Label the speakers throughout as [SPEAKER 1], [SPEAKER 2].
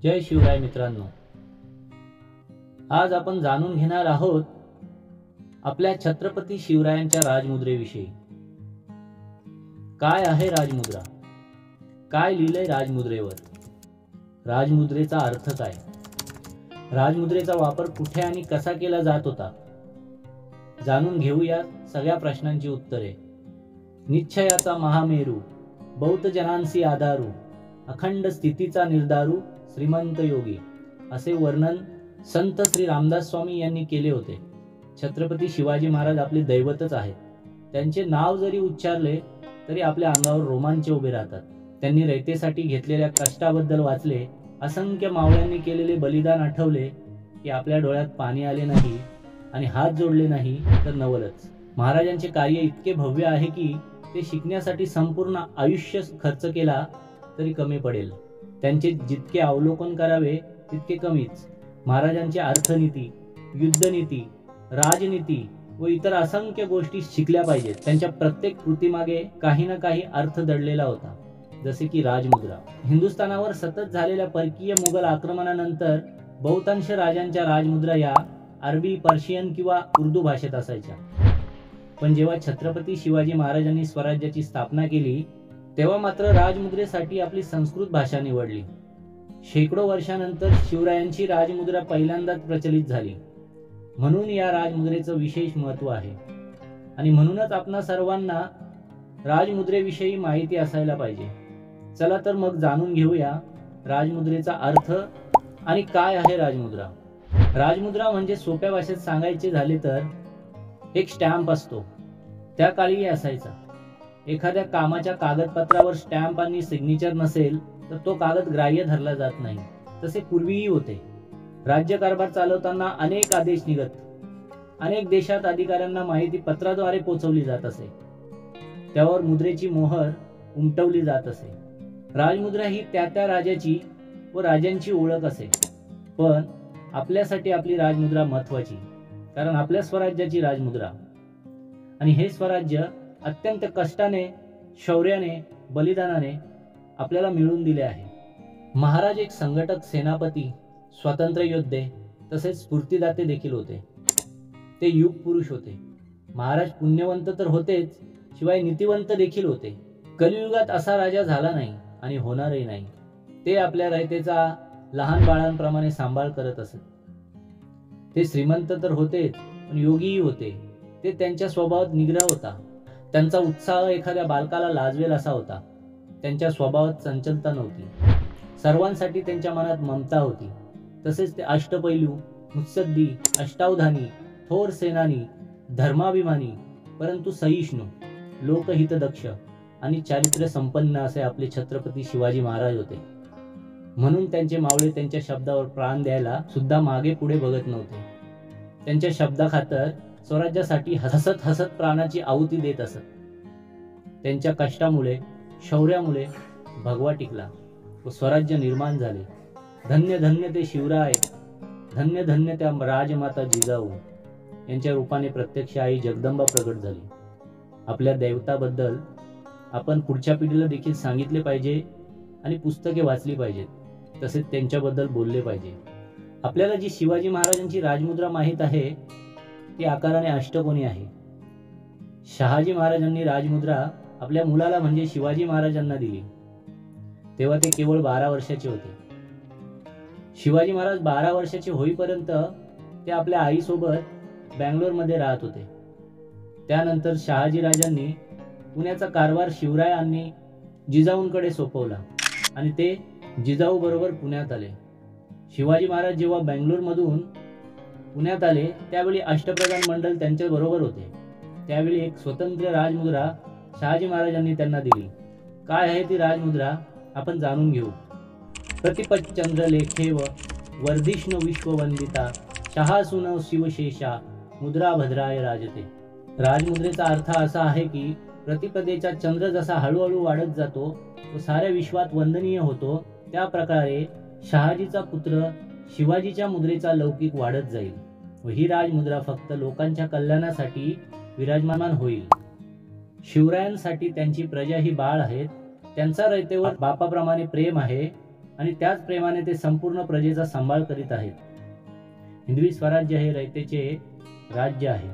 [SPEAKER 1] जय शिवराय मित्रांनो, आज आपण जाणून घेणार आहोत आपल्या छत्रपती शिवरायांच्या राजमुद्रेविषयी। काय आहे राजमुद्रा, काय लिहिलंय राजमुद्रेवर, राजमुद्रेचा अर्थ काय, राजमुद्रेचा वापर कुठे आणि कसा केला जात होता, जाणून घेऊया सगळ्या प्रश्नांची उत्तरे। निश्चयाचा महामेरू, बौद्ध जनांसी आधारू, अखंड स्थितीचा निर्धारू, श्रीमंत योगी, असे वर्णन संत श्री रामदास स्वामी यांनी केले होते। छत्रपती शिवाजी महाराज आपले दैवतच आहेत। त्यांचे नाव जरी उच्चारले तरी आपल्या अंगावर रोमांच उभे राहतात। त्यांनी रयतेसाठी घेतलेल्या कष्टाबद्दल वाचले, असंख्य मावळ्यांनी केलेले बलिदान आठवले की आपल्या डोळ्यात पाणी आले नाही आणि हात जोडले नाही तर नवलच। महाराजांचे कार्य इतके भव्य आहे की ते शिकण्यासाठी संपूर्ण आयुष्य खर्च केला तरी कमी पडेल। त्यांचे जितके अवलोकन करावे तितके कमीच। महाराजांची अर्थनीती, युद्धनीती, राजनीती व इतर असंख्य गोष्टी शिकल्या पाहिजेत। त्यांच्या प्रत्येक कृतीमागे काही ना काही अर्थ दडलेला होता, जसे की राजमुद्रा। हिंदुस्थानावर सतत झालेल्या परकीय मुघल आक्रमणानंतर बहुतांश राजांच्या राजमुद्रा या अरबी, पर्शियन किंवा उर्दू भाषेत असायच्या। पण जेव्हा छत्रपती शिवाजी महाराजांनी स्वराज्याची स्थापना केली तेव्हा मात्र राजमुद्रेसाठी आपली संस्कृत भाषा निवडली। शेकडो वर्षानंतर शिवरायांची राजमुद्रा पहिल्यांदाच प्रचलित झाली, म्हणून या राजमुद्रेचं विशेष महत्त्व आहे आणि म्हणूनच आपणा सर्वांना राजमुद्रेविषयी माहिती असायला पाहिजे। चला तर मग जाणून घेऊया राजमुद्रेचा अर्थ आणि काय आहे राजमुद्रा। राजमुद्रा म्हणजे सोप्या भाषेत सांगायचे झाले तर एक स्टॅम्प असतो, त्या काळी असायचा। एखाद्या कामाच्या कागदपत्रावर स्टॅम्प आणि सिग्नेचर नसेल तर तो कागद ग्राह्य धरला जात नाही। तसे पूर्वीही होते। राज्यकारभार चालवताना अनेक आदेश निघत, अनेक देशात अधिकाऱ्यांना माहिती पत्राद्वारे पोहोचवली जात असे, त्यावर मुद्रेची मोहर उमटवली जात असे। राजमुद्रा ही त्या राजाची व राजांची ओळख असे, पण आपल्यासाठी आपली राजमुद्रा महत्त्वाची, कारण आपल्या स्वराज्याची राजमुद्रा आणि हे स्वराज्य अत्यंत कष्टाने, शौर्याने, बलिदानाने आपल्याला मिळवून दिले आहे। महाराज एक संघटक, सेनापती, स्वातंत्र्य योद्धे तसेच स्फूर्तिदाते देखील होते। ते युग पुरुष होते। महाराज पुण्यवंत तर होतेच, शिवाय नीतिवंत देखील होते। कलियुगात असा राजा झाला नाही आणि होणारही नाही। ते आपल्या रयतेचा लहान बाळांप्रमाणे सांभाळ करत असत। ते श्रीमंत तर होतेच, पण योगीही होते। ते त्यांच्या स्वभावात निग्रह होता। त्यांचा उत्साह एखाद्या बालकाला लाजवेल असा होता। त्यांच्या स्वभावात चंचलता नव्हती। सर्वांसाठी त्यांच्या मनात ममता होती। तसेच ते अष्टपैलू, मुत्सद्दी, अष्टावधानी, थोर सेनानी, धर्माभिमानी, परंतु सहिष्णू, लोकहितदक्ष आणि चारित्र्य संपन्न असे आपले छत्रपती शिवाजी महाराज होते। म्हणून त्यांचे मावळे त्यांच्या शब्दावर प्राण द्यायला सुद्धा मागे पुढे बघत नव्हते। त्यांच्या शब्दाखातर स्वराज्यासाठी हसत हसत प्राणाची आहुती देत असत। त्यांच्या कष्टामुळे, शौर्यामुळे भगवा टिकला व स्वराज्य निर्माण झाले। धन्य धन्य ते शिवराय, धन्य धन्य त्या राजमाता जिजाऊ, यांच्या रूपाने प्रत्यक्ष आई जगदंबा प्रगट झाली। आपल्या दैवताबद्दल आपण पुढच्या पिढीला देखील सांगितले पाहिजे आणि पुस्तके वाचली पाहिजेत, तसेच त्यांच्याबद्दल बोलले पाहिजे। आपल्याला जी शिवाजी महाराजांची राजमुद्रा माहीत आहे ती आकाराने अष्टकोनी आहे। शहाजी महाराजांनी राजमुद्रा आपल्या मुलाला म्हणजे शिवाजी महाराजांना दिली, तेव्हा ते केवळ 12 वर्षाचे होते। शिवाजी महाराज 12 वर्षाचे होईपर्यंत ते आपल्या आईसोबत बँगलोरमध्ये राहत होते। त्यानंतर शहाजी राजांनी पुण्याचा कारभार शिवरायांनी जिजाऊंकडे सोपवला आणि ते जिजाऊ बरोबर पुण्यात आले। शिवाजी महाराज जेव्हा बँगलोरमधून पुण्यात आले त्यावेळी अष्टप्रधान मंडळ त्यांच्या बरोबर होते। त्यावेळी एक स्वतंत्र राजमुद्रा शहाजी महाराजांनी त्यांना दिली। काय आहे ती राजमुद्रा आपण जाणून घेऊ। प्रतिपच्चंद्र लेखेव वर्धिष्णु विश्ववंदिता, शहासून शिवशेषा, मुद्रा भद्राय राजते। राजमुद्रेचा अर्थ असा आहे की प्रतिपदेचा चंद्र जसा हळूहळू वाढत जातो व साऱ्या विश्वात वंदनीय होतो, त्या प्रकारे शहाजीचा पुत्र शिवाजीच्या मुद्रेचा लौकिक वाढत जाईल व ही राजमुद्रा फक्त लोकांच्या कल्याणासाठी विराजमान होईल। शिवरायांसाठी त्यांची प्रजा ही बाळ आहेत। त्यांचा रयतेवर बापाप्रमाणे प्रेम आहे आणि त्याच प्रेमाने ते संपूर्ण प्रजेचा सांभाळ करीत आहेत. हिंदवी स्वराज्य हे रयतेचे राज्य आहे.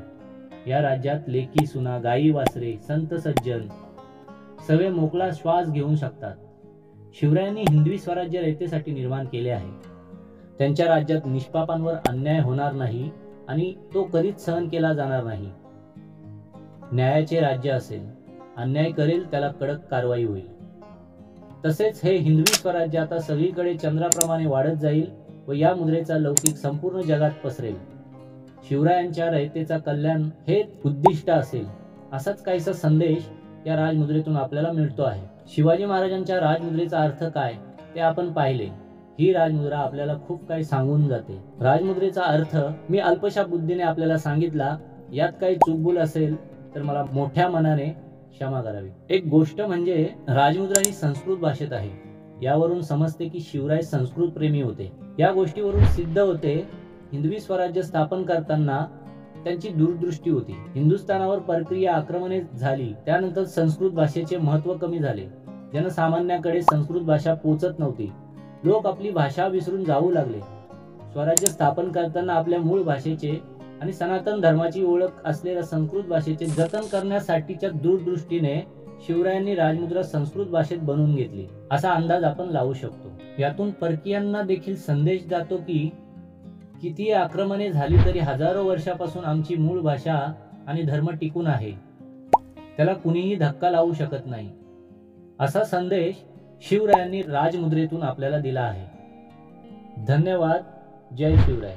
[SPEAKER 1] या राज्यात लेकी सुना, गाई वासरे, संत सज्जन सगळे मोकळा श्वास घेऊ शकतात. शिवरायांनी हिंदवी स्वराज्य रयतेसाठी निर्माण केले आहे. त्यांच्या राज्यात निष्पापांवर अन्याय होणार नाही आणि तो कधीच सहन केला जाणार नाही. न्यायाचे राज्य असेल, अन्याय करेल त्याला कडक कारवाई होईल. तसेच हे हिंदवी स्वराज्य आता सगळीकडे चंद्राप्रमाणे वाढत जाईल व या मुद्रेचा लौकिक संपूर्ण जगात पसरेल. शिवरायांच्या रयतेचा कल्याण हे उद्दिष्ट असेल, असाच काहीसा संदेश या राजमुद्रेतून आपल्याला मिळतो आहे. शिवाजी महाराजांच्या राजमुद्रेचा अर्थ काय ते आपण पाहिले. ही राजमुद्रा आपल्याला खूप काही सांगून जाते. राजमुद्रेचा अर्थ मी अल्पशा बुद्धीने आपल्याला सांगितला. यात काही चूकभूल असेल तर मला मोठ्या मनाने क्षमा करावी. एक गोष्ट म्हणजे राजमुद्रा ही संस्कृत भाषेत आहे. यावरून समजते की शिवराय संस्कृत प्रेमी होते. या गोष्टीवरून सिद्ध होते हिंदवी स्वराज्य स्थापन करताना त्यांची दूरदृष्टी होती. हिंदुस्थानावर परकीय आक्रमणे झाली, त्यानंतर संस्कृत भाषेचे महत्त्व कमी झाले. जनसामान्याकडे संस्कृत भाषा पोचत नव्हती. लोक आपली भाषा विसरून जाऊ लागले. स्वराज्य स्थापन करताना आपल्या मूळ भाषेचे आणि सनातन धर्माची ओळख असलेल्या संस्कृत भाषेचे जतन करण्यासाठीच्या दूरदृष्टीने शिवरायांनी राजमुद्रा संस्कृत भाषेत बनवून घेतली, असा अंदाज आपण लावू शकतो. यातून परकीयांना देखील संदेश जातो की किती आक्रमणे झाली तरी हजारो वर्षापासून आमची मूळ भाषा आणि धर्म टिकून आहे, त्याला कुणीही धक्का लावू शकत नाही, असा संदेश शिवरायांनी राजमुद्रेतून आपल्याला दिला आहे. धन्यवाद. जय शिवराय.